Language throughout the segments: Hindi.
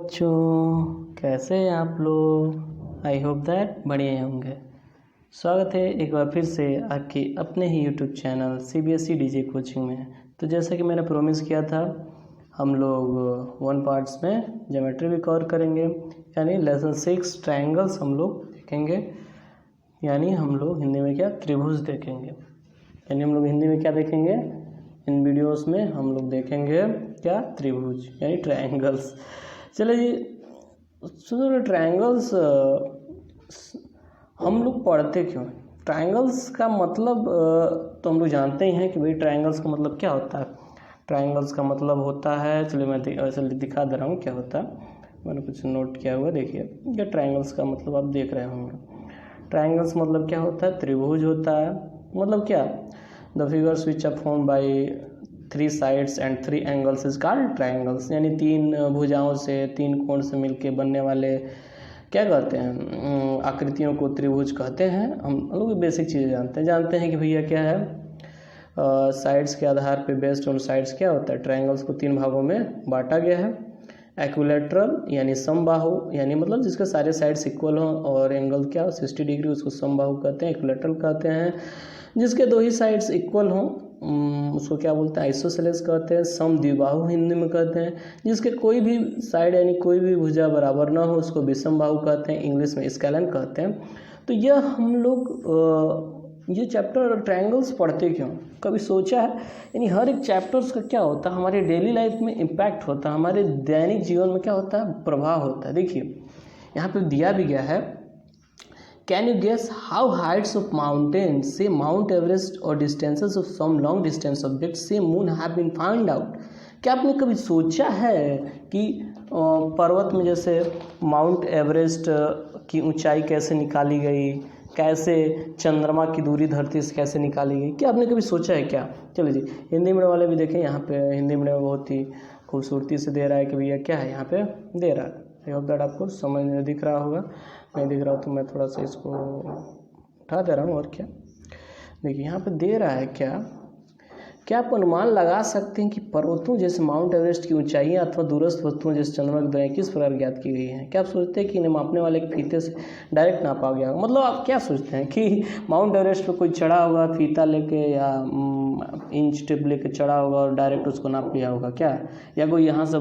बच्चों, कैसे हैं आप लोग। आई होप दैट बढ़िया होंगे। स्वागत है एक बार फिर से आपके अपने ही YouTube channel CBSE DJ coaching में। तो जैसा कि मैंने प्रॉमिस किया था, हम लोग 1 पार्ट्स में ज्योमेट्री भी कवर करेंगे, यानी लेसन 6 ट्रायंगल्स हम लोग देखेंगे। यानी हम लोग हिंदी में क्या त्रिभुज देखेंगे। यानी हम लोग हिंदी में क्या देखेंगे, इन वीडियोस में हम लोग देखेंगे क्या त्रिभुज यानी ट्रायंगल्स। चलिए जी, सुनो, ट्रायंगल्स हम लोग पढ़ते क्यों हैं? ट्रायंगल्स का मतलब तो हम लोग जानते ही हैं कि भाई ट्रायंगल्स का मतलब क्या होता है। ट्रायंगल्स का मतलब होता है, चलिए मैं दिखा दे रहा हूँ क्या होता है। मैंने कुछ नोट किया हुआ, देखिए क्या ट्रायंगल्स का मतलब आप देख रहे होंगे। ट्रायंगल्स मतलब क्या होता है, त्रिभुज होता है। मतलब क्या, the figures which are formed by 3 sides and 3 angles is called triangles. यानी 3 भुजाओं से 3 कोण से मिलके बनने वाले क्या कहते हैं, आकृतियों को त्रिभुज कहते हैं। हम लोग बेसिक चीज़ें जानते हैं कि भैया क्या है, साइड्स के आधार पे बेस्ड ऑन साइड्स क्या होता है, ट्रायंगल्स को 3 भागों में बांटा गया है। एक्विलेटरल यानी समबाहु, यानी मतलब जिसके सारे साइड्स इक्वल हों, और एंगल क्या हो 60 डिग्री, उसको समबाहु कहते हैं, एक्विलेटरल कहते हैं। जिसके 2 ही साइड्स इक्वल हों उसको क्या बोलते हैं, आइसोसेलेस कहते हैं। समद्विबाहु हिंदी में कहते हैं। जिसके कोई भी साइड यानी कोई भी भुजा बराबर ना हो उसको विषमबाहु कहते हैं, इंग्लिश में स्केलन कहते हैं। तो यह हम लोग ये चैप्टर ट्रायंगल्स पढ़ते क्यों, कभी सोचा है? यानी हर एक चैप्टर्स का क्या होता है, हमारे डेली लाइफ में इम्पैक्ट होता है, हमारे दैनिक जीवन में क्या होता है, प्रभाव होता है। देखिए यहाँ पे दिया भी गया है, can you guess how heights of mountain से माउंट एवरेस्ट और distances of some long distance object से moon have been found out. क्या आपने कभी सोचा है कि पर्वत में जैसे माउंट एवरेस्ट की ऊंचाई कैसे निकाली गई, कैसे चंद्रमा की दूरी धरती से कैसे निकाली गई, क्या आपने कभी सोचा है क्या? चलिए जी, हिंदी मीडियम वाले भी देखें, यहाँ पे हिंदी मीडियम बहुत ही खूबसूरती से दे रहा है कि भैया क्या है यहाँ पे दे रहा है। आई होप दैट आपको समझ में दिख रहा होगा। नहीं दिख रहा हो तो मैं थोड़ा सा इसको उठा दे रहा हूँ। और क्या देखिए यहाँ पे दे रहा है, क्या आप अनुमान लगा सकते हैं कि पर्वतों जैसे माउंट एवरेस्ट की ऊंचाइयां अथवा दूरस्थ वस्तुओं जैसे चंद्रमा की दूरियां किस प्रकार ज्ञात की गई हैं? क्या आप सोचते हैं कि इन्हें मापने वाले एक फीते से डायरेक्ट नापा गया? मतलब आप क्या सोचते हैं कि माउंट एवरेस्ट पे कोई चढ़ा होगा फीता लेके या इंच टेप लेके चढ़ा होगा और डायरेक्ट उसको नाप लिया होगा क्या? या कोई यहाँ से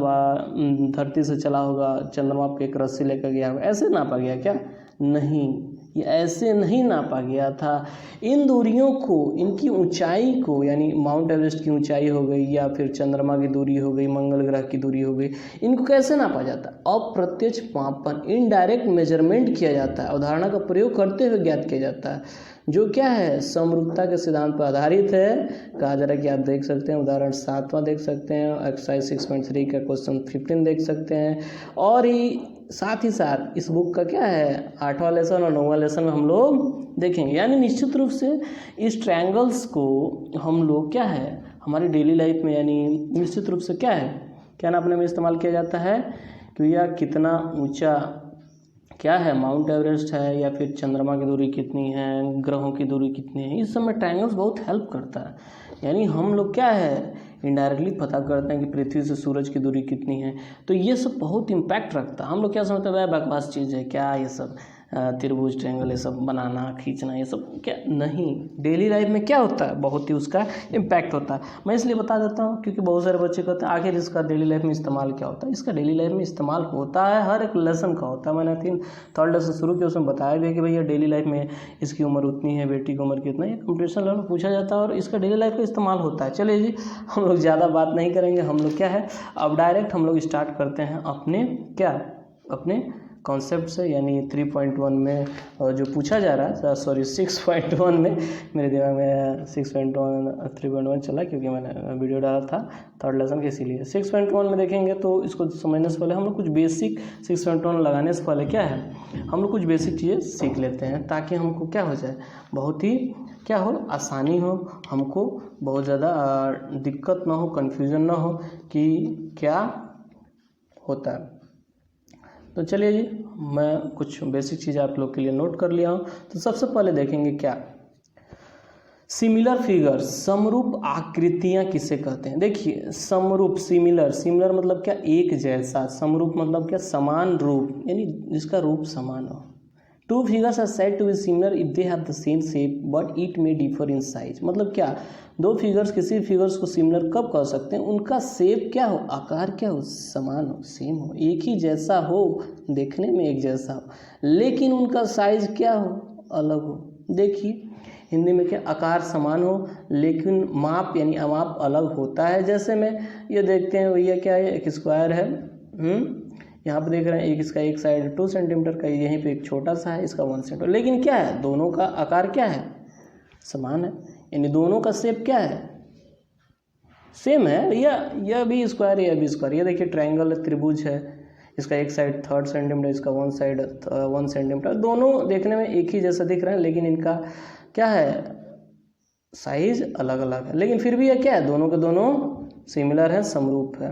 धरती से चला होगा, चंद्रमा पे एक रस्सी लेकर गया होगा, ऐसे नापा गया क्या? नहीं, ये ऐसे नहीं नापा गया था। इन दूरियों को, इनकी ऊंचाई को, यानी माउंट एवरेस्ट की ऊंचाई हो गई या फिर चंद्रमा की दूरी हो गई, मंगल ग्रह की दूरी हो गई, इनको कैसे नापा जाता है? अप्रत्यक्ष मापन, इनडायरेक्ट मेजरमेंट किया जाता है, अवधारणा का प्रयोग करते हुए ज्ञात किया जाता है, जो क्या है समरूपता के सिद्धांत पर आधारित है। कहा जा रहा है कि आप देख सकते हैं उदाहरण 7वां देख सकते हैं, एक्सरसाइज 6.3 का क्वेश्चन 15 देख सकते हैं। और साथ ही साथ इस बुक का क्या है 8वां लेसन और 9वां लेसन में हम लोग देखेंगे। यानी निश्चित रूप से इस ट्रायंगल्स को हम लोग क्या है हमारी डेली लाइफ में, यानी निश्चित रूप से क्या है, क्या नापने में इस्तेमाल किया जाता है कि यह कितना ऊंचा क्या है, माउंट एवरेस्ट है या फिर चंद्रमा की दूरी कितनी है, ग्रहों की दूरी कितनी है। इस समय ट्रायंगल्स बहुत हेल्प करता है। यानी हम लोग क्या है इनडायरेक्टली पता करते हैं कि पृथ्वी से सूरज की दूरी कितनी है। तो ये सब बहुत इम्पैक्ट रखता है। हम लोग क्या समझते हैं बकवास चीज़ है क्या ये सब, त्रिभुज ट्रायंगल ये सब बनाना खींचना ये सब, क्या नहीं, डेली लाइफ में क्या होता है बहुत ही उसका इम्पैक्ट होता है। मैं इसलिए बता देता हूँ क्योंकि बहुत सारे बच्चे कहते हैं आखिर इसका डेली लाइफ में इस्तेमाल क्या होता है। इसका डेली लाइफ में इस्तेमाल होता है, हर एक लेसन का होता है। मैंने 3rd लेसन शुरू किया, उसमें बताया भी है कि भैया डेली लाइफ में इसकी उम्र उतनी है, बेटी की उम्र कितना है, ये कंपटीशन लेवल में पूछा जाता है और इसका डेली लाइफ में इस्तेमाल होता है। चलिए जी, हम लोग ज़्यादा बात नहीं करेंगे, हम लोग क्या है अब डायरेक्ट हम लोग स्टार्ट करते हैं अपने कॉन्सेप्ट से। यानी 3.1 में जो पूछा जा रहा है, सॉरी 6.1 में, मेरे दिमाग में 3.1 चला क्योंकि मैंने वीडियो डाला था 3rd लेसन के, इसीलिए 6.1 में देखेंगे। तो इसको समझने से पहले हम लोग कुछ बेसिक 6.1 लगाने से पहले क्या है हम लोग कुछ बेसिक चीज़ें सीख लेते हैं, ताकि हमको क्या हो जाए, बहुत ही क्या हो, आसानी हो, हमको बहुत ज़्यादा दिक्कत ना हो, कन्फ्यूज़न ना हो कि क्या होता है। तो चलिए जी, मैं कुछ बेसिक चीज़ आप लोग के लिए नोट कर लिया हूँ। तो सबसे पहले देखेंगे क्या, सिमिलर फिगर, समरूप आकृतियां किसे कहते हैं? देखिए समरूप, सिमिलर, सिमिलर मतलब क्या? एक जैसा। समरूप मतलब क्या? समान रूप, यानी जिसका रूप समान हो। Two figures are said to be similar if they have the same shape but it may differ in size. मतलब क्या? दो फिगर्स, किसी फिगर्स को सिमिलर कब कह सकते हैं? उनका शेप क्या हो, आकार क्या हो, समान हो, सेम हो, एक ही जैसा हो, देखने में एक जैसा हो, लेकिन उनका साइज क्या हो, अलग हो। देखिए हिंदी में क्या? आकार समान हो लेकिन माप यानी माप अलग होता है। जैसे में ये देखते हैं भैया, क्या है? एक स्क्वायर है, यहाँ पे देख रहे हैं, एक इसका एक साइड 2 सेंटीमीटर का, यहीं पे एक छोटा सा है, इसका 1 सेंटीमीटर, लेकिन क्या है? दोनों का आकार क्या है? समान है, यानी दोनों का शेप क्या है? सेम है भैया। यह भी स्क्वायर है, यह भी स्क्वायर। ये देखिए ट्रायंगल त्रिभुज है, इसका एक साइड 3 सेंटीमीटर, इसका 1 साइड 1 सेंटीमीटर, दोनों देखने में एक ही जैसा दिख रहे हैं, लेकिन इनका क्या है? साइज अलग अलग है, लेकिन फिर भी यह क्या है? दोनों के दोनों सिमिलर है, समरूप है।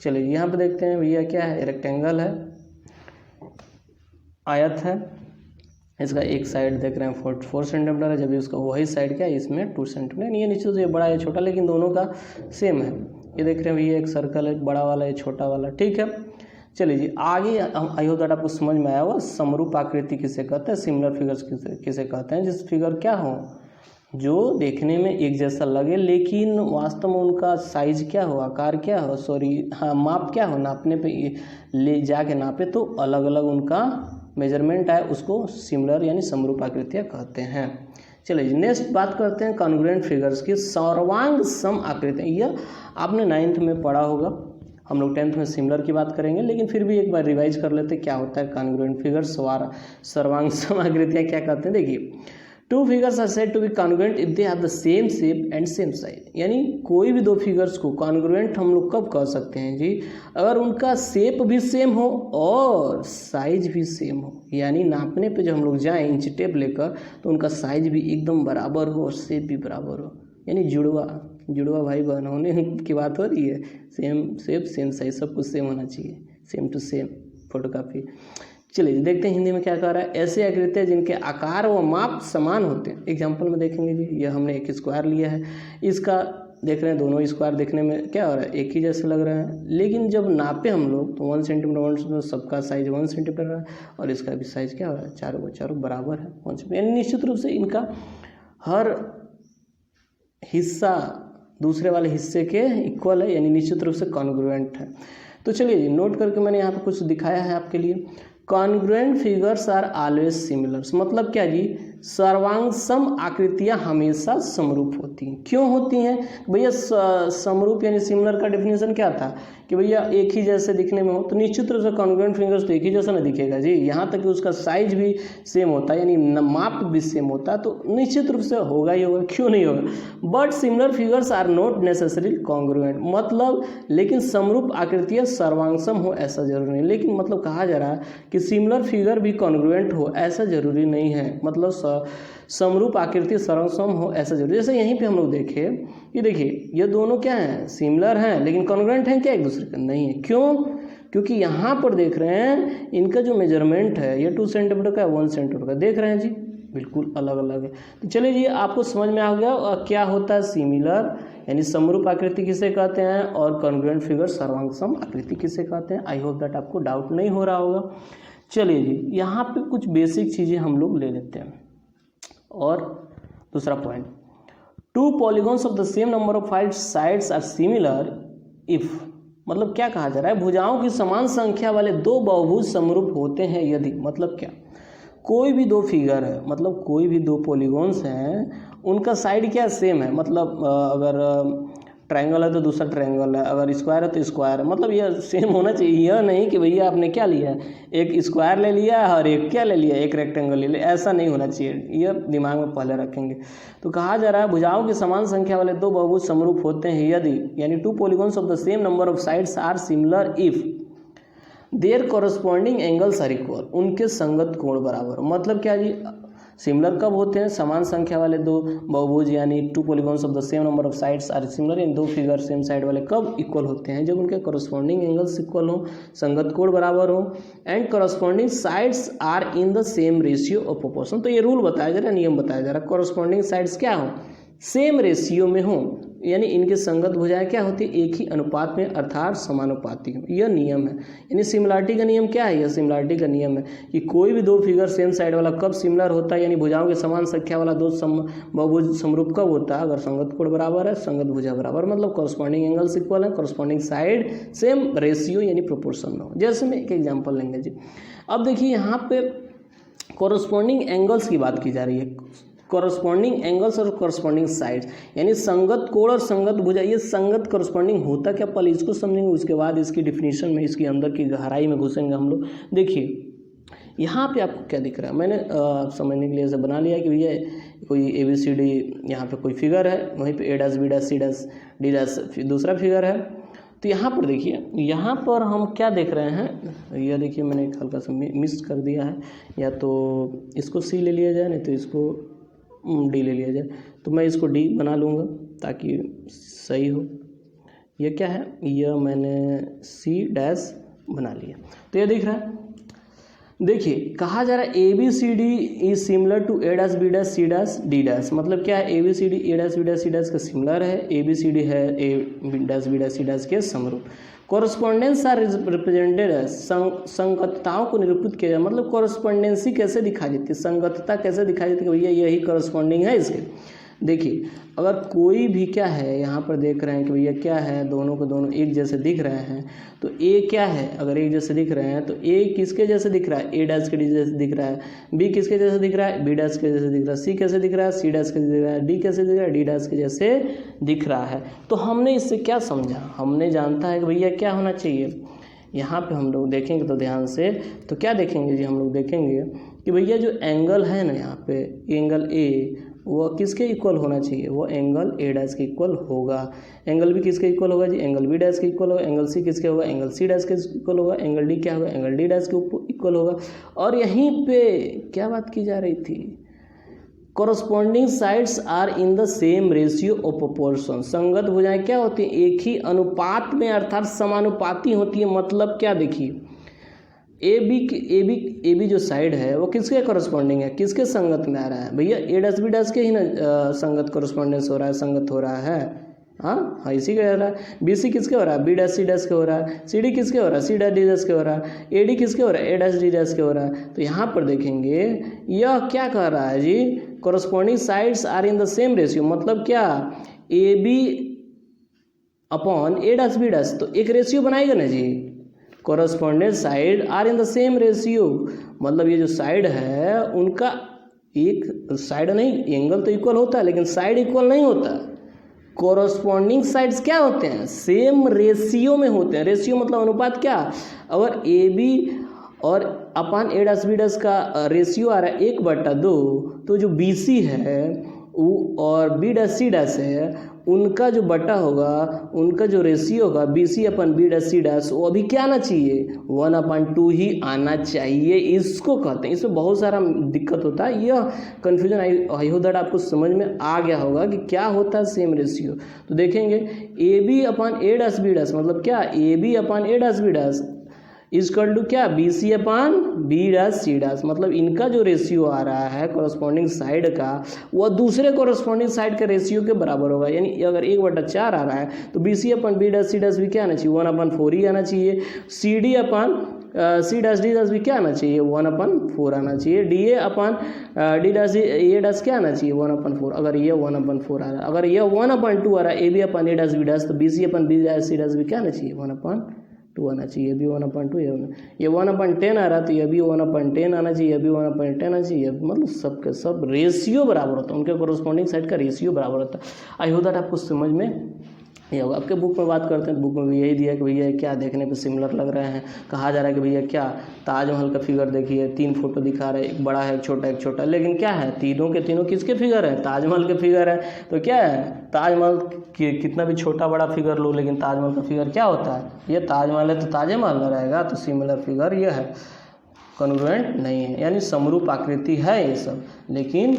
चलिए यहाँ पे देखते हैं भैया, क्या है? रेक्टेंगल है, आयत है, इसका एक साइड देख रहे हैं 4 सेंटीमीटर है, जब इसका वही साइड क्या है? इसमें 2 सेंटीमीटर। ये नीचे से बड़ा है छोटा, लेकिन दोनों का सेम है। ये देख रहे हैं भैया, एक सर्कल है, बड़ा वाला है, छोटा वाला, ठीक है। चलिए जी आगे, आई होप दैट आपको समझ में आया होगा। समरूप आकृति किसे कहते हैं? सिमिलर फिगर्स किसे कहते हैं? जिस फिगर क्या हो, जो देखने में एक जैसा लगे लेकिन वास्तव में उनका साइज क्या हो, आकार क्या हो, माप क्या हो, नापने पे ले जाके नापे तो अलग अलग उनका मेजरमेंट आए, उसको सिमिलर यानी समरूप आकृतियाँ कहते हैं। चलिए जी नेक्स्ट बात करते हैं कॉन्ग्रुएंट फिगर्स की। सर्वांग सम आकृतियाँ, यह आपने 9th में पढ़ा होगा, हम लोग 10th में सिमिलर की बात करेंगे, लेकिन फिर भी एक बार रिवाइज कर लेते क्या होता है कॉन्ग्रुएंट फिगर्स, सर्वांग सम आकृतियाँ क्या कहते हैं। देखिए two figures are said to be congruent if they have the same shape and same size. यानी कोई भी दो फिगर्स को कॉन्ग्रुएंट हम लोग कब कह सकते हैं जी? अगर उनका शेप भी सेम हो और साइज भी सेम हो, यानी नापने पे जब हम लोग जाएं इंच टेप लेकर तो उनका साइज भी एकदम बराबर हो और शेप भी बराबर हो, यानी जुड़वा भाई बहन होने की बात हो रही है। सेम शेप सेम साइज, सब कुछ सेम होना चाहिए, सेम टू सेम फोटोकॉपी। चलिए देखते हैं हिंदी में क्या कह रहा है। ऐसे आकृतियाँ जिनके आकार व माप समान होते हैं। एग्जाम्पल में देखेंगे जी, ये हमने एक स्क्वायर लिया है, इसका देख रहे हैं दोनों स्क्वायर देखने में क्या हो रहा है? एक ही जैसे लग रहा है, लेकिन जब नापे हम लोग तो 1 सेंटीमीटर सबका साइज 1 सेंटीमीटर है और इसका भी साइज क्या हो रहा है? चारों बराबर है 1 सेंटीमीटर। यानी निश्चित रूप से इनका हर हिस्सा दूसरे वाले हिस्से के इक्वल है, यानी निश्चित रूप से कॉन्ग्रुएंट है। तो चलिए जी नोट करके मैंने यहाँ पे कुछ दिखाया है आपके लिए। Congruent figures are always similar, मतलब क्या जी? सर्वांग सम आकृतियाँ हमेशा समरूप होती हैं। क्यों होती हैं भैया? समरूप यानी सिमिलर का डेफिनेशन क्या था कि भैया एक ही जैसे दिखने में हो, तो निश्चित रूप से कॉन्ग्रुएंट फिगर्स तो एक ही जैसा ना दिखेगा जी। यहाँ तक कि उसका साइज भी सेम होता है, यानी माप भी सेम होता है, तो निश्चित रूप से होगा ही होगा, क्यों नहीं होगा? But similar figures are not necessary congruent, मतलब लेकिन समरूप आकृतियाँ सर्वांगसम हो ऐसा जरूरी नहीं। लेकिन मतलब कहा जा रहा है कि सिमिलर फिगर भी कॉन्ग्रुएंट हो ऐसा जरूरी नहीं है, मतलब समरूप आकृति सर्वांगसम हो ऐसा जरूरी। जैसे यहीं पे हम लोग देखें, ये देखिए ये दोनों क्या हैं? सिमिलर हैं, लेकिन कॉन्ग्रुएंट हैं क्या एक दूसरे का? नहीं है। क्यों? क्योंकि यहाँ पर देख रहे हैं इनका जो मेजरमेंट है ये 2 सेंटीमीटर का 1 सेंटीमीटर का, देख रहे हैं जी बिल्कुल अलग अलग है। तो चलिए जी आपको समझ में आ गया क्या होता है सिमिलर यानी समरूप आकृति किसे कहते हैं और कॉन्ग्रुएंट फिगर सर्वांगसम आकृति किसे कहते हैं। आई होप दैट आपको डाउट नहीं हो रहा होगा। चलिए जी यहाँ पे कुछ बेसिक चीज़ें हम लोग ले लेते हैं। और दूसरा point, two polygons of the same number of 5 sides are similar if, मतलब क्या कहा जा रहा है? भुजाओं की समान संख्या वाले दो बहुभुज समरूप होते हैं यदि, मतलब क्या? कोई भी दो फिगर है, मतलब कोई भी दो पॉलीगॉन्स हैं, उनका साइड क्या सेम है, मतलब अगर ट्रायंगल है तो दूसरा ट्रायंगल है, अगर स्क्वायर है तो स्क्वायर है, मतलब यह सेम होना चाहिए। यह नहीं कि भैया आपने क्या लिया है, एक स्क्वायर ले लिया और एक क्या ले लिया, एक रेक्टेंगल ले लिया, ऐसा नहीं होना चाहिए। यह दिमाग में पहले रखेंगे। तो कहा जा रहा है भुजाओं की समान संख्या वाले दो बहुभुज समरूप होते हैं यदि, यानी two polygons of the same number of sides are similar if their corresponding angles are equal, उनके संगत कोण बराबर। मतलब क्या जी? सिमिलर कब होते हैं? समान संख्या वाले दो बहुभुज यानी two polygons of the same number of sides are similar, इन दो फिगर सेम साइड वाले कब इक्वल होते हैं? जब उनके कॉरस्पॉन्डिंग एंगल्स इक्वल हो, संगत कोण बराबर हो, and corresponding sides are in the same ratio of proportion. तो ये रूल बताया जा रहा है, नियम बताया जा रहा है। कॉरस्पॉन्डिंग साइड्स क्या हो? सेम रेशियो में हो, यानी इनकी संगत भुजाएं क्या होती है, एक ही अनुपात में अर्थात समानुपाती हो। यह नियम है, यानी सिमिलरिटी का नियम क्या है, यह सिमिलरिटी का नियम है कि कोई भी दो फिगर सेम साइड वाला कब सिमिलर होता है, यानी भुजाओं के समान संख्या वाला दो बहुभुज समरूप कब होता है, अगर संगत कोण बराबर है, संगत भुजा बराबर, मतलब कॉरस्पॉन्डिंग एंगल्स इक्वल है, कॉरस्पॉन्डिंग साइड सेम रेशियो यानी प्रोपोर्शन में हो। जैसे में एक एग्जाम्पल लेंगे जी। अब देखिए यहाँ पे कॉरस्पॉन्डिंग एंगल्स की बात की जा रही है, कॉरस्पॉन्डिंग एंगल्स और कॉरस्पॉन्डिंग साइड्स, यानी संगत कोण और संगत भुजा। ये संगत कॉरस्पॉन्डिंग होता क्या, पहले इसको समझेंगे, उसके बाद इसकी डिफिनीशन में, इसकी अंदर की गहराई में घुसेंगे हम लोग। देखिए यहाँ पे आपको क्या दिख रहा है, मैंने समझने के लिए ऐसा बना लिया कि भैया कोई ABCD यहाँ पे कोई फिगर है, वहीं पे A' B' C' D' दूसरा फिगर है। तो यहाँ पर देखिए, यहाँ पर हम क्या देख रहे हैं, यह देखिए मैंने एक हल्का सा मिस कर दिया है, या तो इसको C ले लिया जाए, नहीं तो इसको D ले लिया जाए। तो मैं इसको D बना लूँगा ताकि सही हो। यह क्या है, यह मैंने C' बना लिया। तो ये दिख रहा है, देखिए कहा जा रहा है ABCD is similar to A' B' C' D', मतलब क्या है, ABCD A' B' C' का सिमिलर है, ABCD है A' B' C' के समरूप। कॉरस्पॉन्डेंस आर रिप्रेजेंटेड है, संगतताओं को निरूपित किया जाए, मतलब कॉरस्पॉन्डेंसी कैसे दिखाई देती है, संगतता कैसे दिखाई देती है, भैया यही कॉरस्पॉन्डिंग है इसके। देखिए अगर कोई भी क्या है, यहाँ पर देख रहे हैं कि भैया क्या है, दोनों को दोनों एक जैसे दिख रहे हैं, तो A क्या है, अगर एक जैसे दिख रहे हैं तो A किसके जैसे दिख रहा है, A' के जैसे दिख रहा है, B किसके जैसे दिख रहा है, B' के जैसे दिख रहा है, C कैसे दिख रहा है, C' के जैसे दिख रहा है, D कैसे दिख रहा है, D' के जैसे दिख रहा है। तो हमने इससे क्या समझा, हमने जानता है कि भैया क्या होना चाहिए, यहाँ पे हम लोग देखेंगे तो ध्यान से, तो क्या देखेंगे जी, हम लोग देखेंगे कि भैया जो एंगल है ना यहाँ पे, एंगल A वो किसके इक्वल होना चाहिए, वो एंगल A' के इक्वल होगा। एंगल B किसके इक्वल होगा जी, एंगल B' के इक्वल होगा। एंगल C किसके होगा, एंगल C' के इक्वल होगा। एंगल D क्या होगा, एंगल D' के इक्वल होगा। और यहीं पे क्या बात की जा रही थी, corresponding sides are in the same ratio of proportion. संगत भुजाएं क्या होती हैं, एक ही अनुपात में अर्थात समानुपाती होती है। मतलब क्या, देखिए ए बी जो साइड है वो किसके कॉरस्पॉन्डिंग है, किसके संगत में आ रहा है, भैया A' B' के ही ना संगत कॉरस्पॉन्डेंस हो रहा है, संगत हो रहा है। हाँ इसी का हो रहा है। BC किसके हो रहा है, B' C' के हो रहा है। CD किसके हो रहा है, C' D' के हो रहा है। AD किसके हो रहा है, A' D' के हो रहा है। तो यहाँ पर देखेंगे यह क्या कह रहा है जी, corresponding sides are in the same ratio. मतलब क्या, AB अपॉन A' B', तो एक रेशियो बनाएगा ना जी, correspondent side are in the same ratio. मतलब ये जो साइड है उनका एक साइड नहीं, एंगल तो इक्वल होता है लेकिन साइड इक्वल नहीं होता। कॉरस्पॉन्डिंग साइड्स क्या होते हैं, सेम रेशियो में होते हैं। रेशियो मतलब अनुपात। क्या, अगर AB और अपान A' B' का रेशियो आ रहा है 1/2, तो जो BC है और B' C' है उनका जो बटा होगा, उनका जो रेशियो होगा BC अपन B' C', वो अभी क्या आना चाहिए, 1/2 ही आना चाहिए। इसको कहते हैं, इसमें बहुत सारा दिक्कत होता है। यह कन्फ्यूजन आई होप दैट आपको समझ में आ गया होगा कि क्या होता है सेम रेशियो। तो देखेंगे AB अपन A' B', मतलब क्या, AB upon A' B' equal to क्या, BC अपन B' C', मतलब इनका जो रेशियो आ रहा है कॉरस्पॉन्डिंग साइड का, वह दूसरे कॉरस्पॉन्डिंग साइड के रेशियो के बराबर होगा। यानी अगर 1/4 आ रहा है तो BC अपन B' C' भी क्या आना चाहिए, 1/4 ही आना चाहिए। CD अपन C' D' भी क्या आना चाहिए, 1/4 आना चाहिए। DA अपन D' A' क्या आना चाहिए, 1/4। अगर ये 1/4 आ रहा है, अगर ये 1/2 आ रहा है AB अपन A' B', तो BC अपन B' C' भी क्या आना चाहिए, 1/2 आना चाहिए। ये भी 1/2, ये 1/10 आ रहा है तो ये भी 1/10 आना चाहिए, ये भी 1/10 आना चाहिए। मतलब सबके सब रेशियो बराबर होता है, उनके कॉरस्पॉन्डिंग साइड का रेशियो बराबर होता है। आई होप दैट आपको समझ में ये होगा। आपके बुक में बात करते हैं, बुक में भी यही दिया कि भैया क्या देखने पे सिमिलर लग रहे हैं। कहा जा रहा है कि भैया क्या, ताजमहल का फिगर देखिए, 3 फोटो दिखा रहे हैं, एक बड़ा है, एक छोटा, एक छोटा, लेकिन क्या है, तीनों के तीनों किसके फिगर हैं, ताजमहल के फिगर है। तो क्या है, ताजमहल कितना भी छोटा बड़ा फिगर लो, लेकिन ताजमहल का फिगर क्या होता है, ये ताजमहल है तो ताजमहल न रहेगा। तो सिमिलर फिगर ये है, कॉन्ग्रुएंट नहीं है, यानी समरूप आकृति है ये सब, लेकिन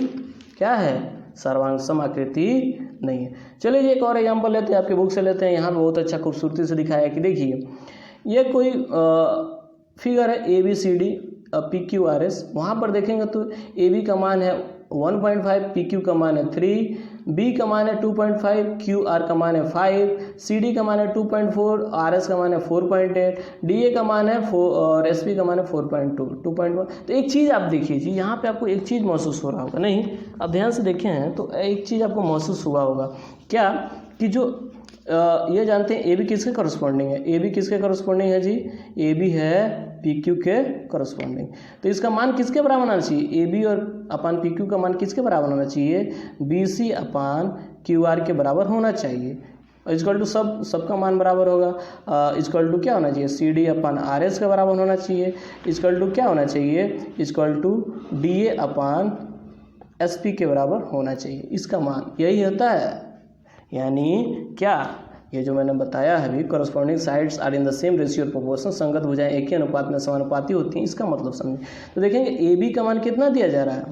क्या है, सर्वांगसम आकृति नहीं है। चलिए एक और एग्जांपल लेते हैं, आपके बुक से लेते हैं। यहाँ पे बहुत अच्छा खूबसूरती से दिखाया है कि देखिए ये कोई फिगर है ABCD PQRS। वहाँ पर देखेंगे तो AB का मान है 1.5, PQ का मान है 3, बी का मान है 2.5, क्यू आर का मान है 5, सी डी का मान है 2.4, आर एस का मान है 4.8, डी ए का मान है 4 और एस पी का मान है 4.2, 2.1। तो एक चीज़ आप देखिए जी, यहाँ पे आपको एक चीज़ महसूस हो रहा होगा, नहीं आप ध्यान से देखें हैं तो एक चीज़ आपको महसूस हुआ होगा क्या, कि जो ये जानते हैं ए बी किसके करस्पॉन्डिंग है, ए बी किसके करस्पॉन्डिंग है जी, ए बी है पी क्यू के करस्पॉन्डिंग। तो इसका मान किसके बराबर होना चाहिए, ए बी और अपान पी क्यू का मान किसके बराबर होना चाहिए, B C upon Q R के बराबर होना चाहिए। इक्वल टू सबका मान बराबर होगा। इक्वल टू क्या होना चाहिए, C D upon R S के बराबर होना चाहिए। इक्वल टू क्या होना चाहिए, equal to D A upon S P के बराबर होना चाहिए। इसका मान यही होता है, यानी क्या, ये जो मैंने बताया है भी, corresponding sides are in the same ratio और प्रोपोर्शन, संगत भुजाएं एक ही अनुपात में समानुपाती होती हैं, इसका मतलब समझें। तो देखेंगे ए बी का मान कितना दिया जा रहा है,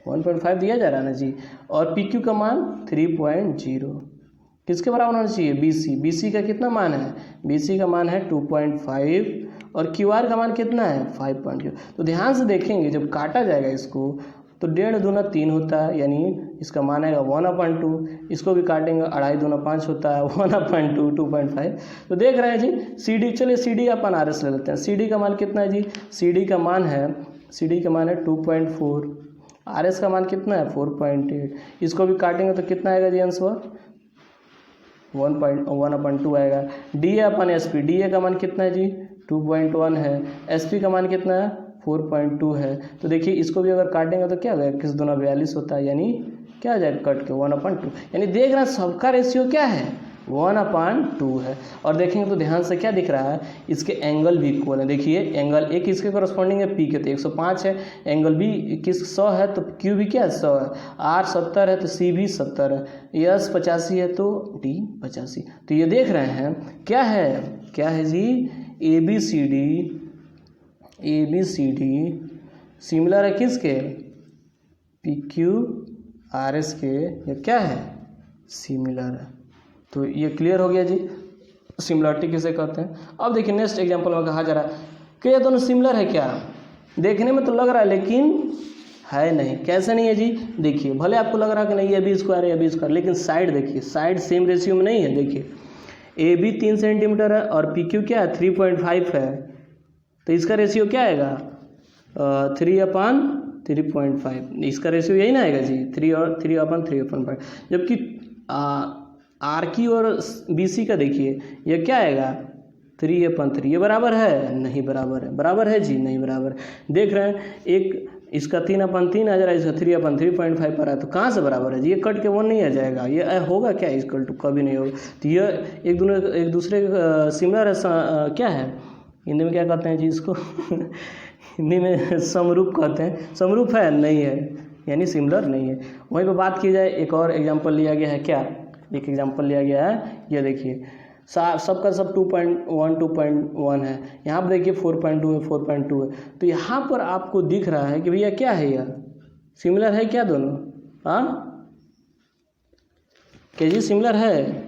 1.5 दिया जा रहा है ना जी, और पी क्यू का मान 3.0 किसके बराबर होना चाहिए, बी सी का कितना मान है, बी सी का मान है 2.5 और क्यू आर का मान कितना है 5.0। तो ध्यान से देखेंगे जब काटा जाएगा इसको तो 1.5 दूना 3 होता है, यानी इसका मान आएगा 1/2। इसको भी काटेंगे 2.5 दूना 5 होता है, 1/2 2.5। तो देख रहे हैं जी सी डी, चलिए सी डी अपन आर एस ले लेते हैं। सी डी का मान कितना है जी, सी डी का मान है 2.4, आर एस का मान कितना है 4.8। इसको भी काटेंगे तो कितना आएगा जी आंसर 1/2 आएगा। D A upon S P, D A का मान कितना है जी 2.1 है, एस पी का मान कितना है 4.2 है। तो देखिए इसको भी अगर काटेंगे तो क्या हो जाएगा, किस दूना 42 होता है, यानी क्या हो जाएगा कट के 1/2। यानी देख रहे हैं सबका रेशियो क्या है 1/2 है। और देखेंगे तो ध्यान से क्या दिख रहा है, इसके एंगल भी इक्वल है। देखिए एंगल ए किसके करस्पॉन्डिंग है, पी के, तो 105 है। एंगल बी किस 100 है तो क्यू भी क्या है 100 है। आर 70 है तो सी भी 70 है। एस 85 है तो डी 85। तो ये देख रहे हैं क्या है जी, A B C D similar है किसके, पी क्यू आर एस के, ये क्या है सिमिलर है। तो ये क्लियर हो गया जी, सिमिलरिटी किसे कहते हैं। अब देखिए नेक्स्ट एग्जांपल में कहा जा रहा है कि ये दोनों सिमिलर है क्या, देखने में तो लग रहा है लेकिन है नहीं। कैसे नहीं है जी, देखिए भले आपको लग रहा है कि नहीं ये बी स्क्वायर है, ये बी स्क्वायर, लेकिन साइड देखिए, साइड सेम रेशियो में नहीं है। देखिए ए बी 3 सेंटीमीटर है और पी क्यू क्या है 3.5 है, तो इसका रेशियो क्या आएगा 3/3.5। इसका रेशियो यही ना आएगा जी 3/3.5। जबकि आर की और बी सी का देखिए ये क्या आएगा 3/3। ये बराबर है, नहीं बराबर है, बराबर है जी, नहीं बराबर। देख रहे हैं एक इसका 3/3 आ जा रहा है, इसका 3/3.5 पर है, तो कहाँ से बराबर है जी, ये कट के 1 नहीं आ जाएगा, ये होगा क्या इक्वल टू, कभी नहीं होगा। तो ये एक दूसरे सिमिलर है, क्या है हिंदी में क्या कहते हैं जी इसको हिंदी में समरूप कहते हैं। समरूप है, नहीं है, यानी सिमिलर नहीं है। वहीं पर बात की जाए, एक और एग्जांपल लिया गया है, क्या एक एग्जांपल लिया गया है, ये देखिए सबका सब 2.1 है, यहाँ पर देखिए 4.2 है, 4.2 है। तो यहाँ पर आपको दिख रहा है कि भैया क्या है, यह सिमिलर है क्या दोनों, हाँ क्या जी सिमिलर है।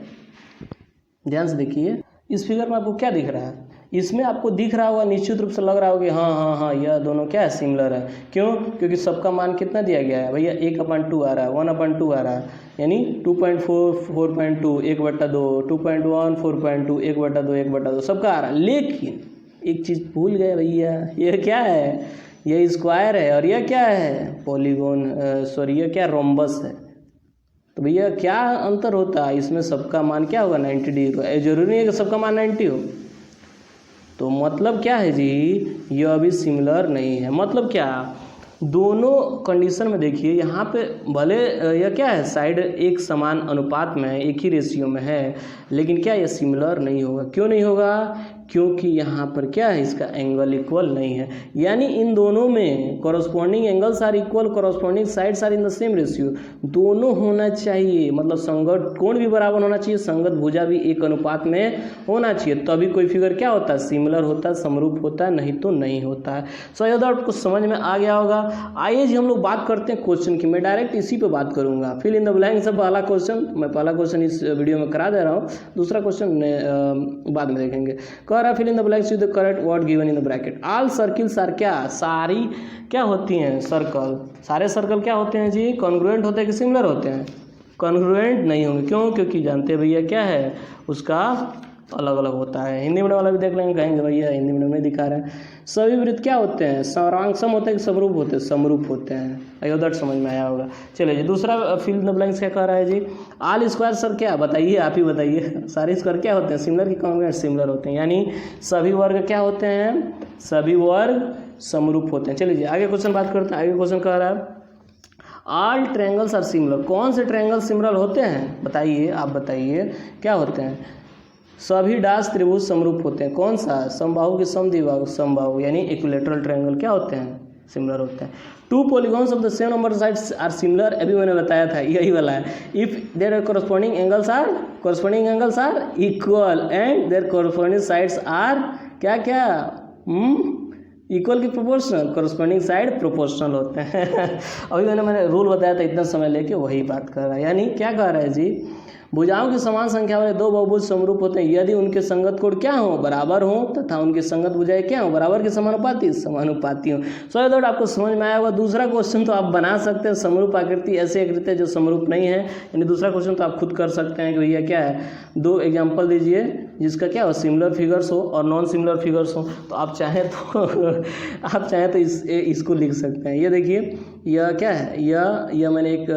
ध्यान से देखिए इस फिगर में आपको क्या दिख रहा है, इसमें आपको दिख रहा होगा, निश्चित रूप से लग रहा होगा कि हाँ यह दोनों क्या है सिमिलर है। क्यों, क्योंकि सबका मान कितना दिया गया है भैया 1/2 आ रहा है, 1/2 आ रहा है, यानी 2.4 4.2 1/2, 2.1 4.2 1/2 1/2 सबका आ रहा है। लेकिन एक चीज़ भूल गए भैया, ये क्या है, ये स्क्वायर है और यह क्या है पॉलीगोन, सॉरी ये क्या रोम्बस है। तो भैया क्या अंतर होता है इसमें, सबका मान क्या होगा 90 डिग्री। जरूरी नहीं है कि सबका मान 90 हो। तो मतलब क्या है जी, ये अभी सिमिलर नहीं है। मतलब क्या, दोनों कंडीशन में देखिए यहाँ पे भले यह क्या है साइड एक समान अनुपात में एक ही रेशियो में है, लेकिन क्या यह सिमिलर नहीं होगा। क्यों नहीं होगा, क्योंकि यहाँ पर क्या है इसका एंगल इक्वल नहीं है। यानी इन दोनों में corresponding angles are equal, corresponding sides are in the same ratio. दोनों होना चाहिए, मतलब संगत कोण भी बराबर होना चाहिए, संगत भुजा भी एक अनुपात में होना चाहिए, तभी कोई फिगर क्या होता है सिमिलर होता है, समरूप होता है, नहीं तो नहीं होता है। सो यह कुछ समझ में आ गया होगा। आइए जी हम लोग बात करते हैं क्वेश्चन की। मैं डायरेक्ट इसी पे बात करूंगा। फिल इन द ब्लैंक से पहला क्वेश्चन, मैं पहला क्वेश्चन इस वीडियो में करा दे रहा हूँ, दूसरा क्वेश्चन बाद में देखेंगे। कह रहा fill in the blanks with the correct word given in the bracket. All circles are क्या, सारी क्या होती हैं, सर्कल। सारे सर्कल क्या होते हैं जी, कॉन्ग्रुएंट होते हैं कि सिमिलर होते हैं, कॉन्ग्रुएंट नहीं होंगे। क्यों, क्योंकि जानते हैं भैया क्या है, उसका अलग अलग होता है। हिंदी मीडियम वाला भी देख लेंगे, कहेंगे भैया हिंदी मीडियम में दिखा रहे हैं। सभी वृत्त क्या होते हैं, सरांगसम होते हैं कि समरूप होते हैं, समरूप होते हैं। आई होप दैट समझ में आया होगा। चलिए जी दूसरा फिल इन द ब्लैंक्स क्या कह रहा है जी, ऑल स्क्वायर सर क्या, बताइए आप ही बताइए। सारे स्क्वायर क्या होते हैं, सिमिलर की कॉन्ग्रुएंट, सिमिलर होते हैं। यानी सभी वर्ग क्या होते हैं, सभी वर्ग समरूप होते हैं। चलिए जी आगे क्वेश्चन बात करते हैं। आगे क्वेश्चन कह रहा है ऑल ट्रायंगल्स आर सिमिलर। कौन से ट्रायंगल सिमिलर होते हैं, बताइए आप बताइए क्या होते हैं। सभी डास त्रिभुज समरूप होते हैं। कौन सा, समबाहु के समद्विबाहु, समबाहु यानी इक्विलैटरल ट्रायंगल क्या होते हैं, सिमिलर होते हैं। Two polygons of the same number sides are similar, अभी मैंने बताया था यही वाला है। If their corresponding angles are equal and their corresponding sides are क्या क्या इक्वल की प्रोपोर्शनल, कॉरस्पॉन्डिंग साइड प्रोपोर्शनल होते हैं। अभी मैंने रूल बताया था, इतना समय लेके वही बात कर रहा है। यानी क्या कह रहा है जी, भुजाओं की समान संख्या वाले दो बहुभुज समरूप होते हैं यदि उनके संगत कोण क्या हो, बराबर हो, तथा उनकी संगत भुजाएं क्या हो, बराबर की समानुपाती हो। सो दैट आपको समझ में आया होगा। दूसरा क्वेश्चन तो आप बना सकते हैं, समरूप आकृति ऐसी आकृति जो समरूप नहीं है। यानी दूसरा क्वेश्चन तो आप खुद कर सकते हैं कि भैया क्या है, दो एग्जाम्पल दीजिए जिसका क्या हो, सिमिलर फिगर्स हो और नॉन सिमिलर फिगर्स हो। तो आप चाहें तो इसको लिख सकते हैं। ये देखिए यह क्या है, यह मैंने एक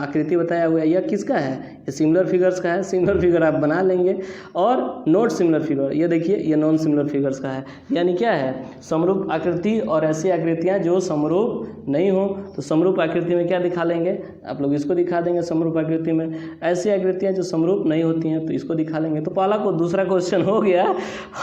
आकृति बताया हुआ है। यह किसका है, ये सिमिलर फिगर्स का है। सिमिलर फिगर आप बना लेंगे। और नॉट सिमिलर फिगर, ये देखिए ये नॉन सिमिलर फिगर्स का है। यानी क्या है, समरूप आकृति और ऐसी आकृतियाँ जो समरूप नहीं हो। तो समरूप आकृति में क्या दिखा लेंगे, आप लोग इसको दिखा देंगे। समरूप आकृति में ऐसी आकृतियाँ जो समरूप नहीं होती हैं तो इसको दिखा लेंगे। तो पहला को दूसरा क्वेश्चन हो गया।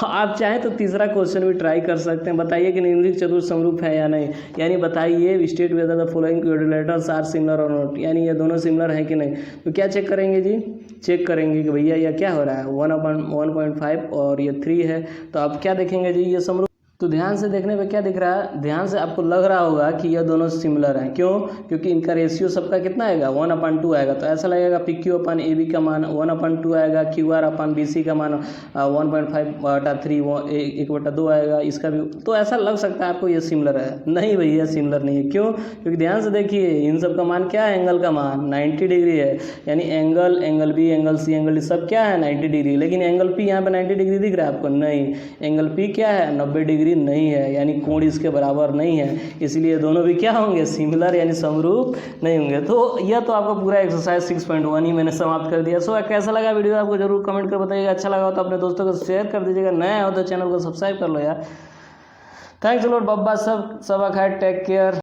आप चाहें तो तीसरा क्वेश्चन भी ट्राई कर सकते हैं। बताइए कि निम्नलिखित चतुर्भुज समरूप है या नहीं। यानी बताइए state whether the following quadrilaterals are similar और नॉट, यानी ये दोनों सिमिलर है कि नहीं। तो क्या चेक करेंगे जी, चेक करेंगे कि भैया यह क्या हो रहा है, 1/1.5 और ये 3 है। तो आप क्या देखेंगे जी, ये समरूप। तो ध्यान से देखने पे क्या दिख रहा है, ध्यान से आपको लग रहा होगा कि यह दोनों सिमिलर हैं। क्यों, क्योंकि इनका रेशियो सबका कितना आएगा, 1/2 आएगा। तो ऐसा लगेगा PQ/AB का मान 1/2 आएगा, QR/BC का मान 1.5/3 1/2 आएगा, इसका भी। तो ऐसा लग सकता है आपको ये सिमिलर है। नहीं भैया सिमिलर नहीं है। क्यों, क्योंकि ध्यान से देखिए इन सब का मान क्या है, एंगल का मान 90 डिग्री है। यानी angle B, angle C, angle D सब क्या है 90 डिग्री। लेकिन एंगल P यहाँ पे 90 डिग्री दिख रहा है आपको, नहीं। एंगल P क्या है, 90 डिग्री नहीं है। यानी कोण इसके बराबर नहीं है, इसलिए दोनों भी क्या होंगे, सिमिलर यानी समरूप नहीं होंगे। तो यह तो आपका पूरा एक्सरसाइज 6.1 ही मैंने समाप्त कर दिया। सो कैसा लगा वीडियो आपको जरूर कमेंट कर बताइएगा। अच्छा लगा हो तो अपने दोस्तों को शेयर कर दीजिएगा। नया हो तो चैनल को सब्सक्राइब कर लो यार। थैंक्स अ लॉट बब्बा, सब खैर, टेक केयर।